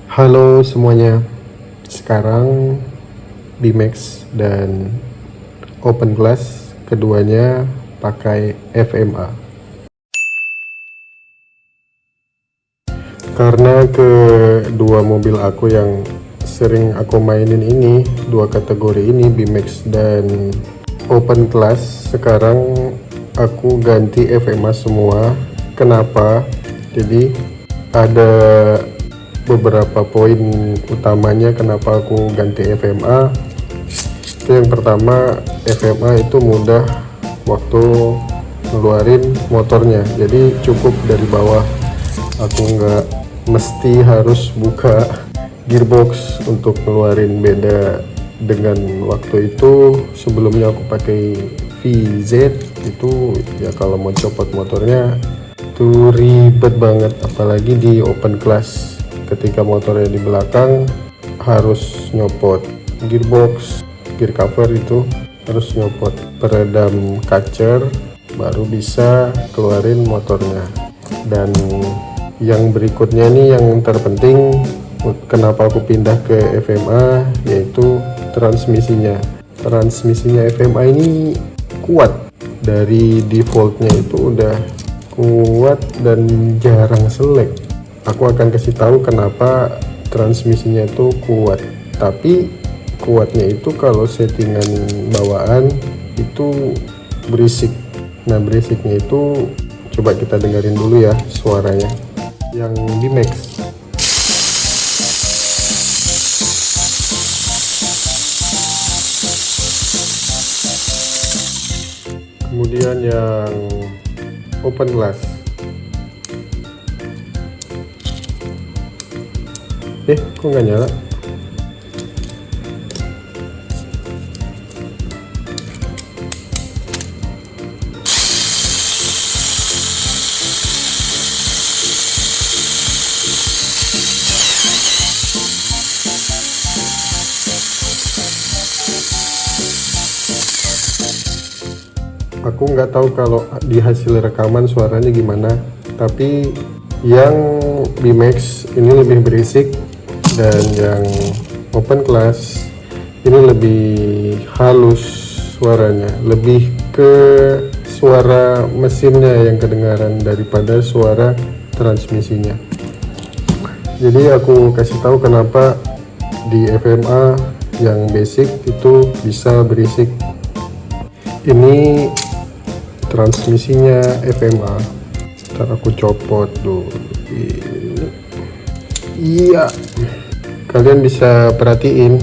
Halo semuanya, sekarang Bimax dan Open Glass keduanya pakai FMA. Karena kedua mobil aku yang sering aku mainin ini, dua kategori ini Bimax dan Open Glass, sekarang aku ganti FMA semua. Kenapa? Jadi ada beberapa poin utamanya kenapa aku ganti FMA. Itu yang pertama, FMA itu mudah waktu ngeluarin motornya, jadi cukup dari bawah, aku nggak mesti harus buka gearbox untuk ngeluarin. Beda dengan waktu itu sebelumnya aku pakai VZ, itu ya kalau mau copot motornya itu ribet banget, apalagi di Open Class. Ketika motornya di belakang harus nyopot gearbox, gear cover itu harus nyopot peredam kacer baru bisa keluarin motornya. Dan yang berikutnya nih yang terpenting, kenapa aku pindah ke FMA, yaitu transmisinya. Transmisinya FMA ini kuat, dari defaultnya itu udah kuat dan jarang selek. Aku akan kasih tahu kenapa transmisinya itu kuat. Tapi kuatnya itu kalau settingan bawaan itu berisik. Nah, berisiknya itu coba kita dengerin dulu ya suaranya yang di max. Kemudian yang Open Glass. Kok nggak nyala? Aku nggak tahu kalau di hasil rekaman suaranya gimana, tapi yang Bimax ini lebih berisik, dan yang Open Class ini lebih halus suaranya, lebih ke suara mesinnya yang kedengaran daripada suara transmisinya. Jadi aku kasih tahu kenapa di FMA yang basic itu bisa berisik. Ini transmisinya FMA. Ntar aku copot dulu. Iya, kalian bisa perhatiin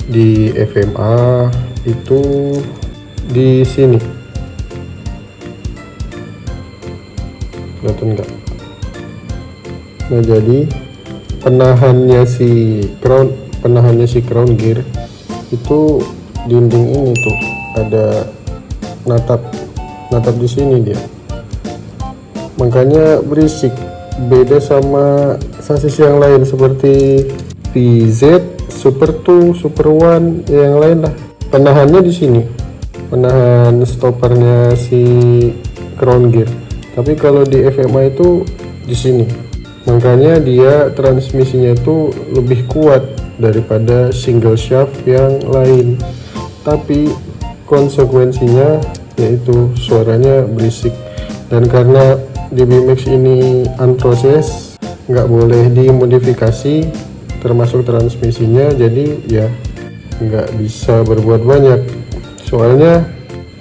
di FMA itu di sini, kelihatan nggak? Nah, jadi penahannya si crown gear itu dinding ini tuh ada natap di sini dia, makanya berisik. Beda sama sasis yang lain seperti VZ, Super 2, Super One, yang lain lah. Penahannya di sini, penahan stoppernya si crown gear. Tapi kalau di FMA itu di sini, makanya dia transmisinya itu lebih kuat daripada single shaft yang lain. Tapi konsekuensinya yaitu suaranya berisik. Dan karena di Bimax ini unprocess, nggak boleh dimodifikasi termasuk transmisinya, jadi ya nggak bisa berbuat banyak. Soalnya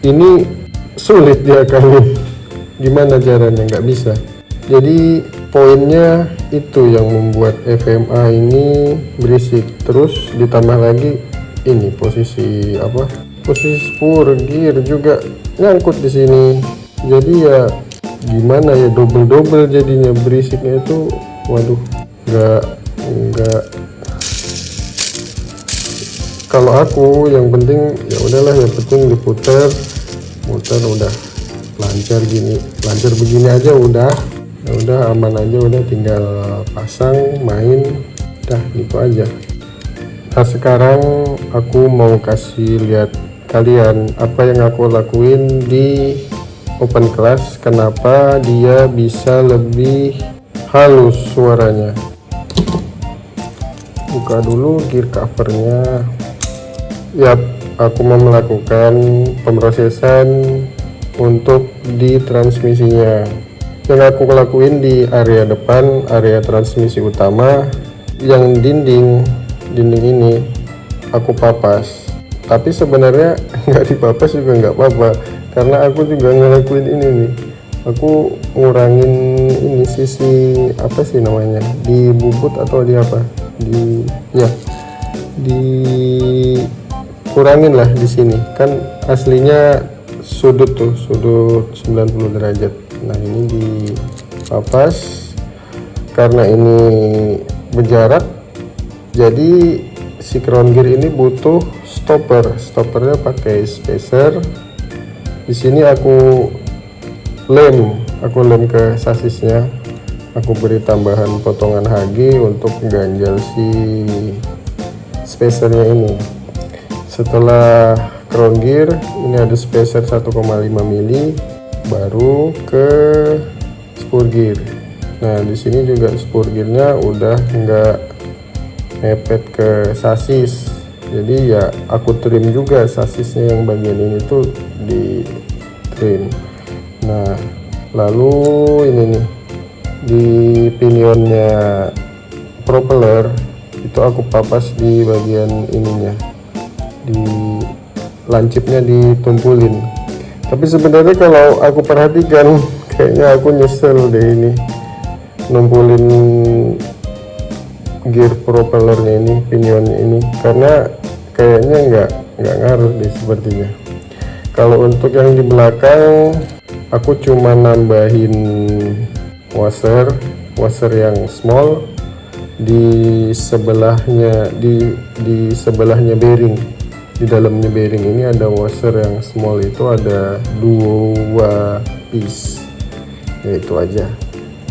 ini sulit diakalin, gimana caranya, nggak bisa. Jadi poinnya itu yang membuat FMA ini berisik. Terus ditambah lagi ini posisi spur gear juga nyangkut di sini, jadi ya gimana ya, double jadinya berisiknya itu. Waduh, nggak kalau aku yang penting ya udahlah, yang penting diputer muter udah lancar begini aja udah aman aja, udah tinggal pasang main, udah gitu aja. Nah, sekarang aku mau kasih lihat kalian apa yang aku lakuin di Open Class, kenapa dia bisa lebih halus suaranya. buka dulu gear covernya. Yap, aku mau melakukan pemrosesan untuk di transmisinya. Yang aku lakuin di area depan, area transmisi utama, yang dinding ini aku papas. Tapi sebenarnya nggak dipapas juga nggak apa-apa, karena aku juga ngelakuin ini nih. Aku ngurangin ini sisi apa sih namanya, di bubut atau di apa, di kurangin lah di sini. Kan aslinya sudut 90 derajat. Nah, ini dipapas karena ini berjarak, jadi si crown gear ini butuh stoppernya pakai spacer. Di sini aku lem ke sasisnya, aku beri tambahan potongan HG untuk ganjal si spacernya ini. Setelah crown gear ini ada spacer 1,5 mili, baru ke spur gear. Nah, di sini juga spur gearnya udah nggak mepet ke sasis, jadi ya aku trim juga sasisnya, yang bagian ini tuh di trim. Nah, lalu ini nih di pinionnya propeller itu aku papas di bagian ininya, di lancipnya ditumpulin. Tapi sebenarnya kalau aku perhatikan kayaknya aku nyesel deh ini numpulin gear propellernya ini, pinionnya ini, karena kayaknya nggak ngaruh deh sepertinya. Kalau untuk yang di belakang aku cuma nambahin washer yang small di sebelahnya, di sebelahnya bearing. Di dalamnya bearing ini ada washer yang small, itu ada 2 piece, ya itu aja.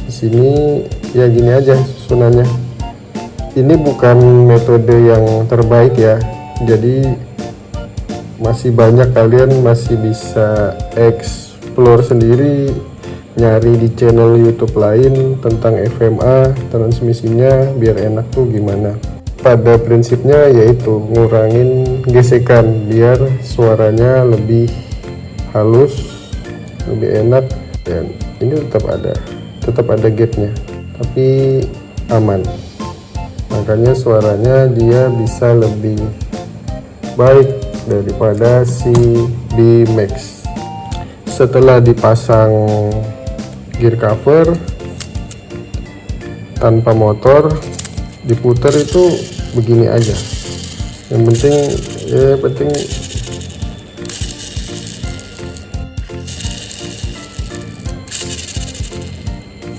Di sini ya gini aja susunannya. Ini bukan metode yang terbaik ya, jadi masih banyak kalian masih bisa explore sendiri, nyari di channel YouTube lain tentang FMA transmisinya biar enak tuh gimana. Pada prinsipnya yaitu ngurangin gesekan biar suaranya lebih halus, lebih enak, dan ini tetap ada gate-nya tapi aman, makanya suaranya dia bisa lebih baik daripada si B-Max. Setelah dipasang gear cover tanpa motor, diputar itu begini aja. Yang penting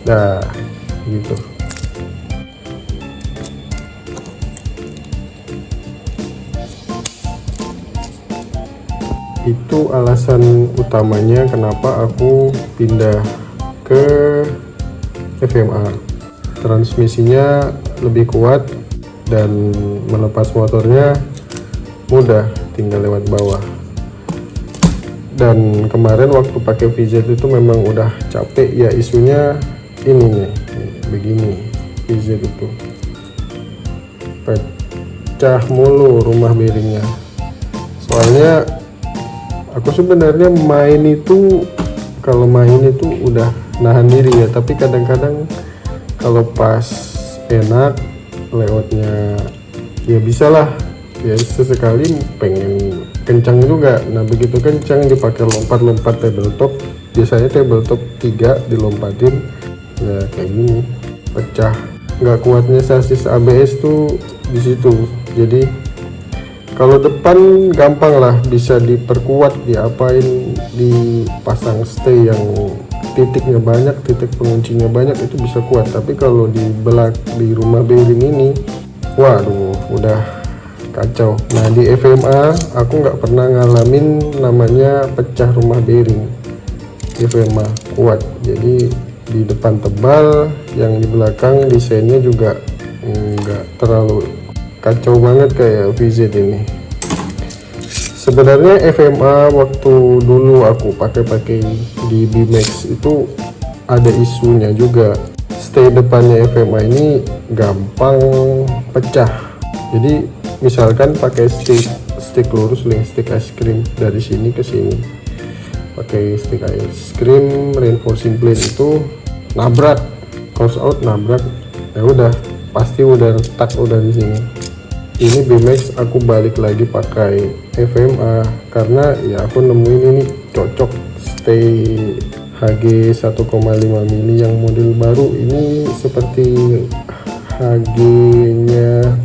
nah gitu. Itu alasan utamanya kenapa aku pindah ke FMA. Transmisinya lebih kuat dan melepas motornya mudah, tinggal lewat bawah. Dan kemarin waktu pakai VZ itu memang udah capek ya, isunya ini nih, begini. VZ itu pecah mulu rumah bearingnya. Soalnya aku sebenarnya kalau main itu udah nahan diri ya, tapi kadang-kadang kalau pas enak lewatnya ya bisa lah ya, sesekali pengen kencang juga. Nah, begitu kencang dipakai lompat tabletop, biasanya tabletop 3 dilompatin ya kayak gini, pecah. Nggak kuatnya sasis ABS tuh di situ. Jadi kalau depan gampang lah, bisa diperkuat, diapain, dipasang stay yang titiknya banyak, titik penguncinya banyak, itu bisa kuat. Tapi kalau di rumah bearing ini, waduh, udah kacau. Nah, di FMA aku nggak pernah ngalamin namanya pecah rumah bearing. Di FMA kuat, jadi di depan tebal, yang di belakang desainnya juga nggak terlalu kacau banget kayak VZ ini. Sebenarnya FMA waktu dulu aku pakai di B-Max itu ada isunya juga. Stay depannya FMA ini gampang pecah, Jadi misalkan pakai stick lurus nih, stick es krim dari sini ke sini, pakai stick es krim reinforcing plate itu nabrak, cross out nabrak, ya udah pasti udah retak udah di sini. Ini BMX aku balik lagi pakai FMA karena ya aku nemuin ini cocok, stay HG 1,5 mili yang model baru ini seperti HG nya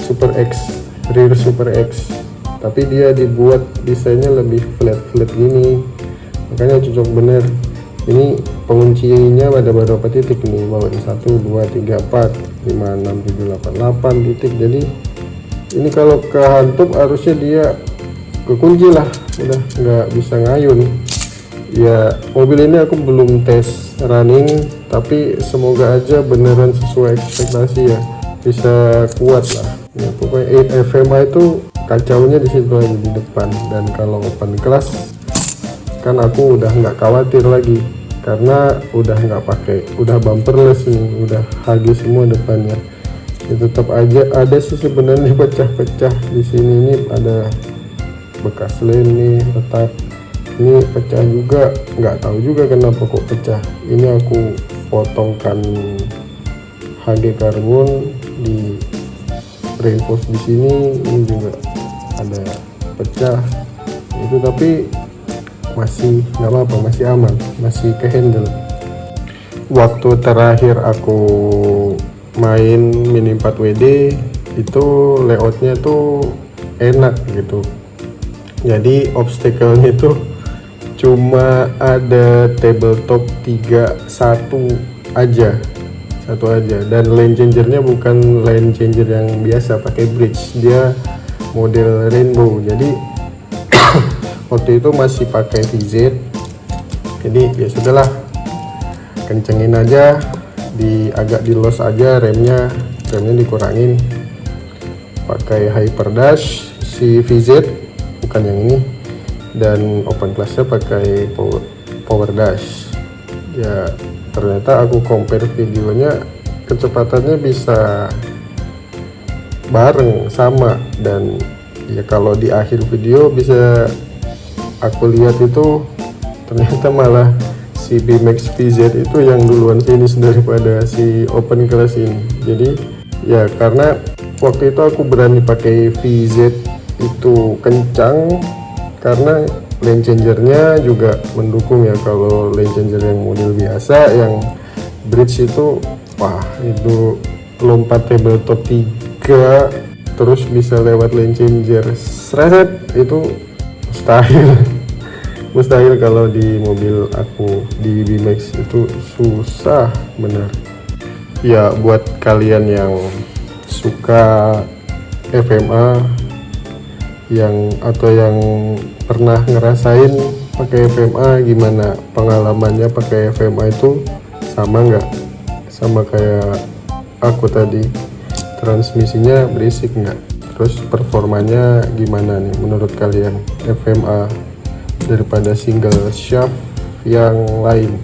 Super X, rear Super X, tapi dia dibuat desainnya lebih flat gini, makanya cocok bener. Ini penguncinya pada beberapa titik nih, bawain 1 2 3 4 5 6 7 8 8 titik. Jadi ini kalau kehantup harusnya dia kekunci lah, udah nggak bisa ngayun. Ya mobil ini aku belum tes running, tapi semoga aja beneran sesuai ekspektasi ya, bisa kuat lah ya. Pokoknya FMA itu kacaunya di situ aja di depan, dan kalau open class kan aku udah nggak khawatir lagi karena udah nggak pakai, udah bumperless nih, udah HG semua depannya. Ya, tetap aja ada sih sebenarnya pecah-pecah di sini, ini ada bekas lem nih retak, ini pecah juga, nggak tahu juga kenapa kok pecah. Ini aku potongkan HG karbon di reinforce di sini, ini juga ada pecah itu, tapi masih nggak apa-apa, masih aman, masih ke handle. Waktu terakhir aku main Mini 4 WD itu layoutnya tuh enak gitu, jadi obstacle-nya itu cuma ada tabletop 31 aja, dan lane changernya bukan lane changer yang biasa pakai bridge, dia model rainbow. Jadi waktu itu masih pakai VZ, jadi ya sudahlah, kencengin aja, agak di los aja remnya dikurangin, pakai hyper dash si VZ bukan yang ini, dan open classnya pakai power dash. Ya ternyata aku compare videonya, kecepatannya bisa bareng sama, dan ya kalau di akhir video bisa aku lihat itu ternyata malah si BMX VZ itu yang duluan finish daripada si open class ini. Jadi ya karena waktu itu aku berani pakai VZ itu kencang karena lane changernya juga mendukung ya. Kalau lane changer yang model biasa yang bridge itu, wah itu lompat tabletop 3 terus bisa lewat lane changer seret, itu mustahil kalau di mobil aku di BMX itu susah bener ya. Buat kalian yang suka FMA atau yang pernah ngerasain pakai FMA, gimana pengalamannya pakai FMA itu, sama nggak sama kayak aku tadi, transmisinya berisik nggak, terus performanya gimana nih menurut kalian FMA daripada single shaft yang lain?